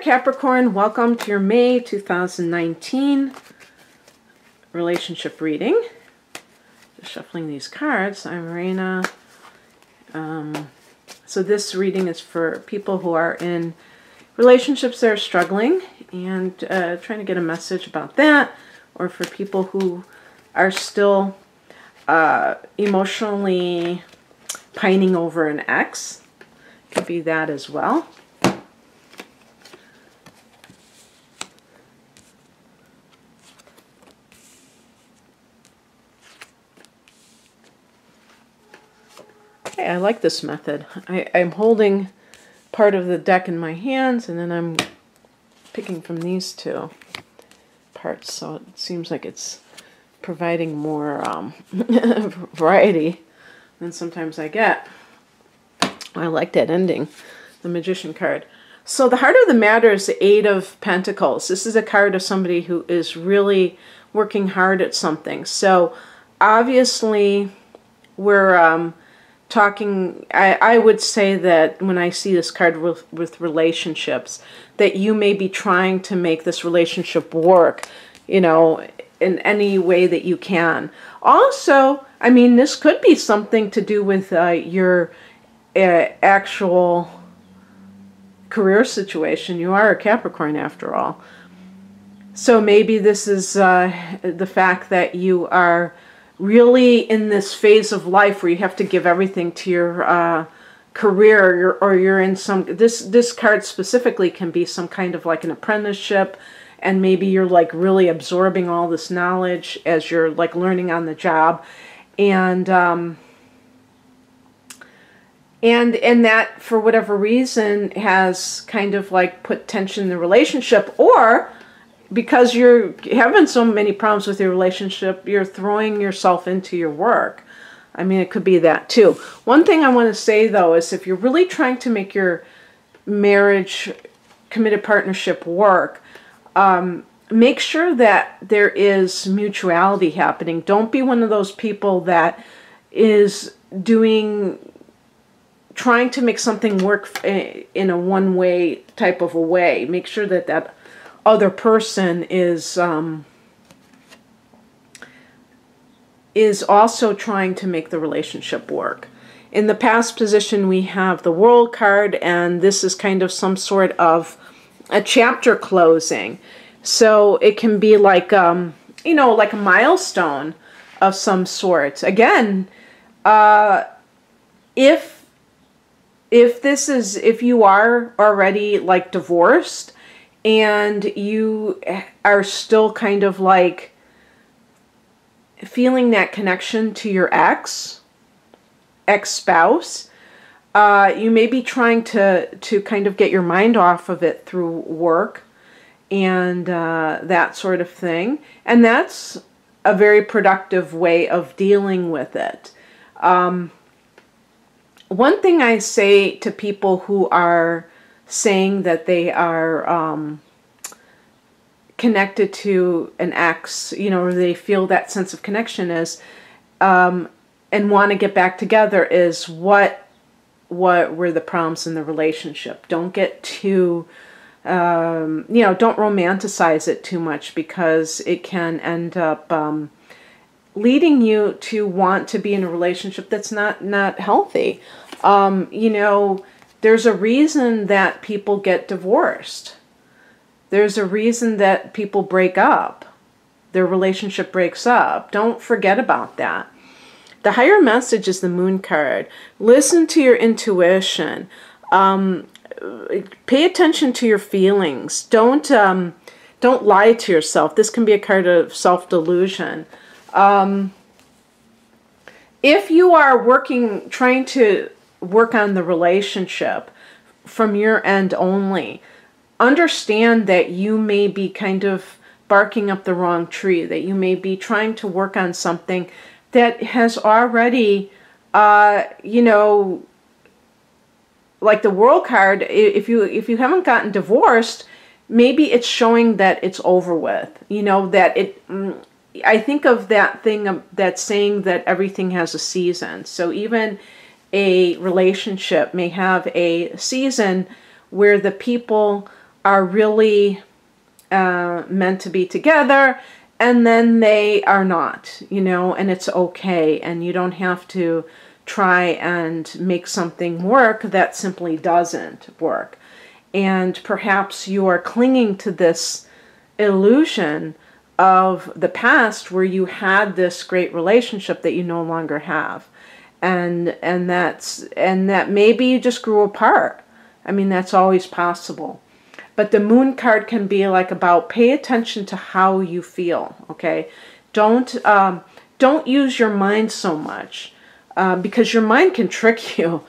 Capricorn, welcome to your May 2019 relationship reading. Just shuffling these cards. I'm Raina. So this reading is for people who are in relationships that are struggling and trying to get a message about that, or for people who are still emotionally pining over an ex. Could be that as well. Okay, I like this method. I'm holding part of the deck in my hands, and then I'm picking from these two parts, so it seems like it's providing more variety than sometimes I get. I like that ending, the Magician card. So the heart of the matter is the Eight of Pentacles. This is a card of somebody who is really working hard at something. So obviously we're talking, I would say that when I see this card with relationships, that you may be trying to make this relationship work, you know, in any way that you can. Also, I mean, this could be something to do with your actual career situation. You are a Capricorn after all. So maybe this is the fact that you are really in this phase of life where you have to give everything to your career, or you're in some, this card specifically can be some kind of like an apprenticeship, and maybe you're like really absorbing all this knowledge as you're like learning on the job, and that for whatever reason has kind of like put tension in the relationship, or because you're having so many problems with your relationship, you're throwing yourself into your work. I mean, it could be that too. One thing I want to say though is if you're really trying to make your marriage, committed partnership work, make sure that there is mutuality happening. Don't be one of those people that is trying to make something work in a one-way type of a way. Make sure that that other person is also trying to make the relationship work. In the past position, we have the World card, and this is kind of some sort of a chapter closing. So it can be like, you know, like a milestone of some sort. Again, if you are already like divorced and you are still kind of like feeling that connection to your ex-spouse, you may be trying to kind of get your mind off of it through work and that sort of thing. And that's a very productive way of dealing with it. One thing I say to people who are saying that they are connected to an ex, you know, or they feel that sense of connection is, and want to get back together, is what were the problems in the relationship. Don't get too, you know, don't romanticize it too much, because it can end up leading you to want to be in a relationship that's not healthy. You know, there's a reason that people get divorced. There's a reason that people break up. Their relationship breaks up. Don't forget about that. The higher message is the Moon card. Listen to your intuition. Pay attention to your feelings. Don't lie to yourself. This can be a card of self-delusion. If you are trying to work on the relationship from your end only, understand that you may be kind of barking up the wrong tree, that you may be trying to work on something that has already, you know, like the World card, if you haven't gotten divorced, maybe it's showing that it's over with, you know, that I think of that thing, that saying that everything has a season. So even a relationship may have a season where the people are really meant to be together, and then they are not, you know, and it's okay. And you don't have to try and make something work that simply doesn't work. And perhaps you are clinging to this illusion of the past where you had this great relationship that you no longer have. And that maybe you just grew apart. I mean, that's always possible. But the moon card can be like about pay attention to how you feel, okay? Don't use your mind so much because your mind can trick you.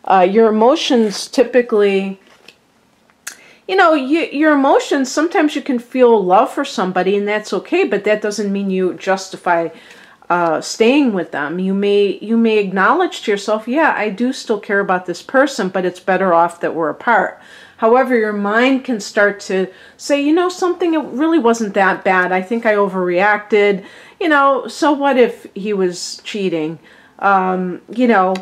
Your emotions typically, you know, your emotions, sometimes you can feel love for somebody and that's okay, but that doesn't mean you justify staying with them. You may acknowledge to yourself, yeah, I do still care about this person, but it's better off that we're apart. However, your mind can start to say, you know, something, it really wasn't that bad. I think I overreacted. You know, so what if he was cheating? You know,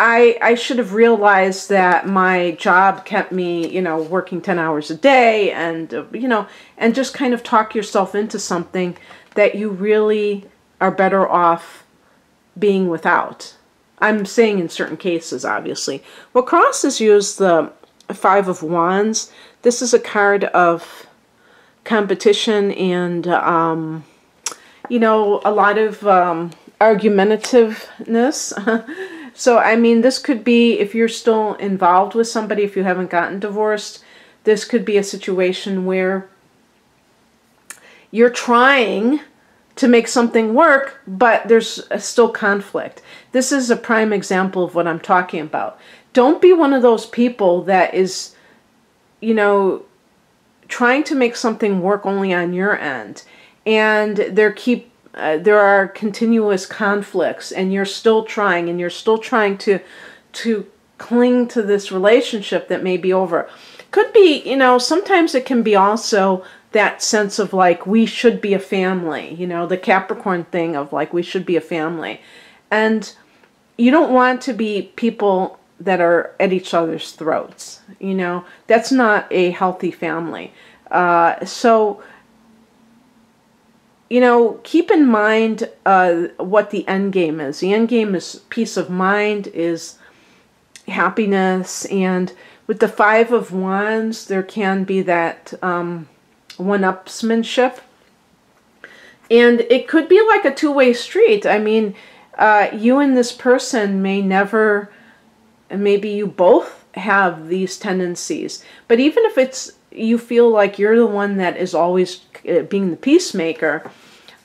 I should have realized that my job kept me, you know, working 10 hours a day and, you know, and just kind of talk yourself into something that you really are better off being without. I'm saying in certain cases, obviously. Well, crosses use the Five of Wands. This is a card of competition and, you know, a lot of argumentativeness. So, I mean, this could be, if you're still involved with somebody, if you haven't gotten divorced, this could be a situation where you're trying to make something work, but there's still conflict. This is a prime example of what I'm talking about. Don't be one of those people that is, you know, trying to make something work only on your end. And there are continuous conflicts, and you're still trying, to cling to this relationship that may be over. Could be, you know, sometimes it can be also that sense of like, we should be a family, you know, the Capricorn thing of like, we should be a family. And you don't want to be people that are at each other's throats, you know. That's not a healthy family. So, you know, keep in mind what the end game is. The end game is peace of mind, is happiness, and with the Five of Wands, there can be that one-upsmanship. And it could be like a two-way street. I mean, you and this person may never, maybe you both have these tendencies. But even if it's, you feel like you're the one that is always being the peacemaker,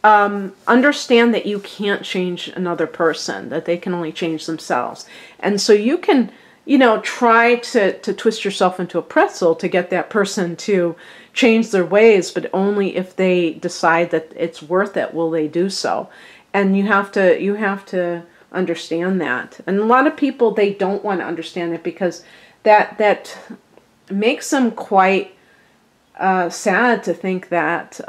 understand that you can't change another person, that they can only change themselves. And so you can, you know, try to twist yourself into a pretzel to get that person to change their ways, but only if they decide that it's worth it will they do so. And you have to understand that. And a lot of people, they don't want to understand it because that makes them quite sad to think that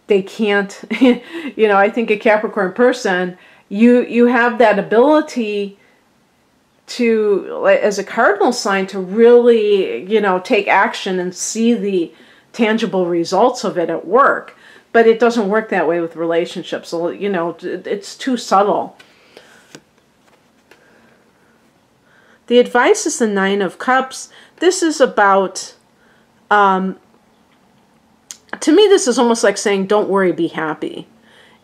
they can't, you know. I think a Capricorn person, you have that ability to, as a cardinal sign, to really, you know, take action and see the tangible results of it at work. But it doesn't work that way with relationships. So, you know, it's too subtle. The advice is the Nine of Cups. This is about, to me, this is almost like saying, don't worry, be happy.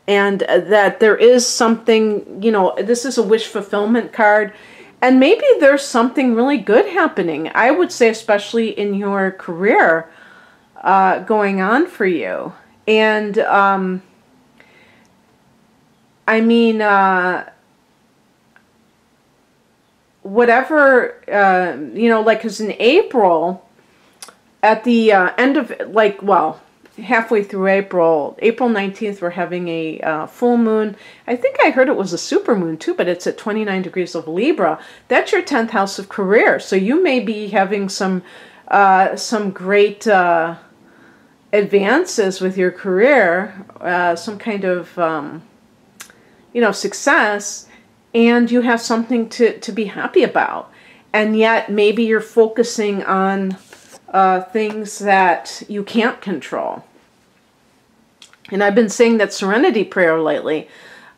And that there is something, you know, this is a wish fulfillment card. And maybe there's something really good happening. I would say especially in your career going on for you. And I mean, whatever, you know, like, because in April, at the end of, like, well, halfway through April 19th, we're having a full moon. I think I heard it was a super moon too, but it's at 29 degrees of Libra. That's your 10th house of career. So you may be having some great advances with your career, some kind of, you know, success, and you have something to be happy about. And yet maybe you're focusing on things that you can't control. And I've been saying that serenity prayer lately.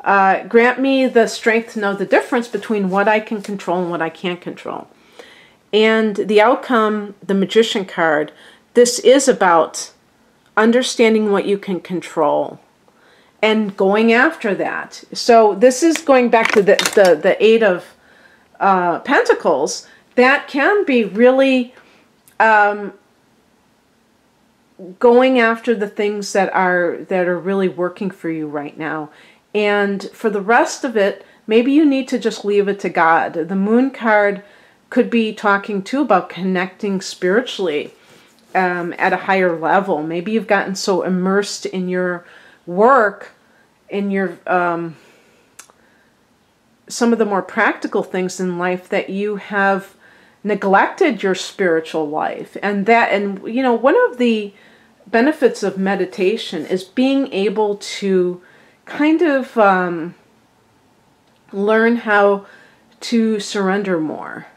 Grant me the strength to know the difference between what I can control and what I can't control. And the outcome, the Magician card, this is about understanding what you can control and going after that. So this is going back to the Eight of Pentacles. That can be really going after the things that are really working for you right now. And for the rest of it, maybe you need to just leave it to God. The Moon card could be talking too about connecting spiritually at a higher level. Maybe you've gotten so immersed in your work, in your some of the more practical things in life, that you have neglected your spiritual life. And you know, one of the benefits of meditation is being able to kind of learn how to surrender more.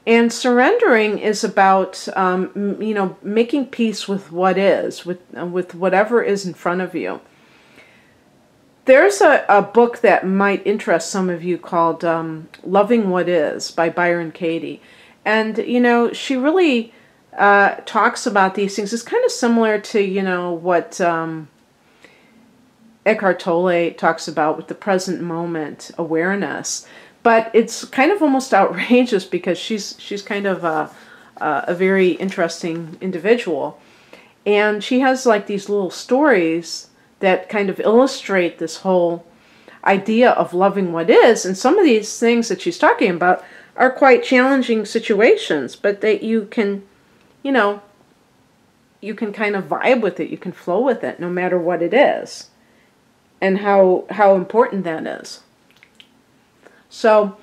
And surrendering is about, you know, making peace with what is, with whatever is in front of you. There's a book that might interest some of you called Loving What Is by Byron Katie. And, you know, she really talks about these things. It's kind of similar to, you know, what Eckhart Tolle talks about with the present moment awareness. But it's kind of almost outrageous because she's kind of a very interesting individual. And she has like these little stories that kind of illustrate this whole idea of loving what is. And some of these things that she's talking about are quite challenging situations, but that you can, you know, you can kind of vibe with it, you can flow with it no matter what it is, and how important that is. So,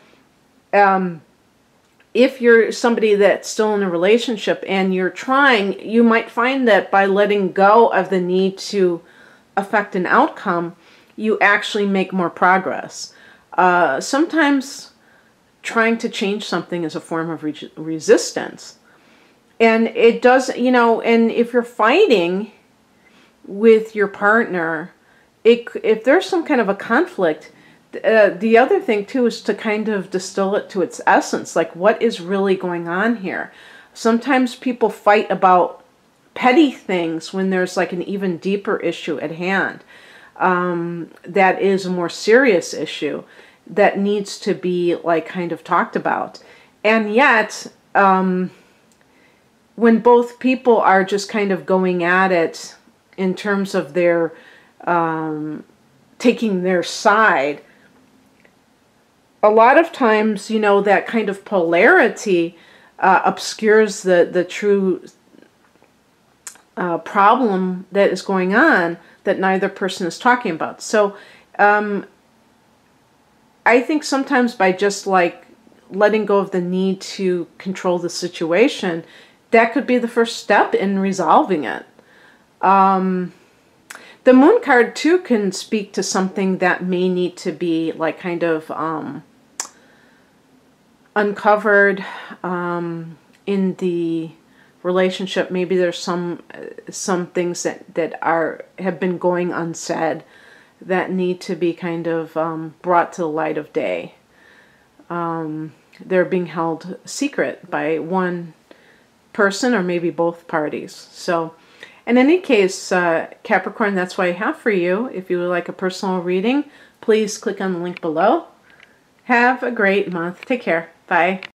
if you're somebody that's still in a relationship and you're trying, you might find that by letting go of the need to affect an outcome, you actually make more progress. Sometimes trying to change something is a form of resistance. And it does, you know, and if you're fighting with your partner, if there's some kind of a conflict, the other thing too is to kind of distill it to its essence, like what is really going on here. Sometimes people fight about petty things when there's like an even deeper issue at hand, that is a more serious issue that needs to be like kind of talked about. And yet, when both people are just kind of going at it in terms of their taking their side, a lot of times, you know, that kind of polarity obscures the true problem that is going on that neither person is talking about. So I think sometimes by just like letting go of the need to control the situation, that could be the first step in resolving it. The Moon card too can speak to something that may need to be like kind of uncovered in the relationship. Maybe there's some things that have been going unsaid that need to be kind of brought to the light of day. They're being held secret by one person or maybe both parties. So in any case, Capricorn, that's what I have for you. If you would like a personal reading, please click on the link below. Have a great month. Take care. Bye.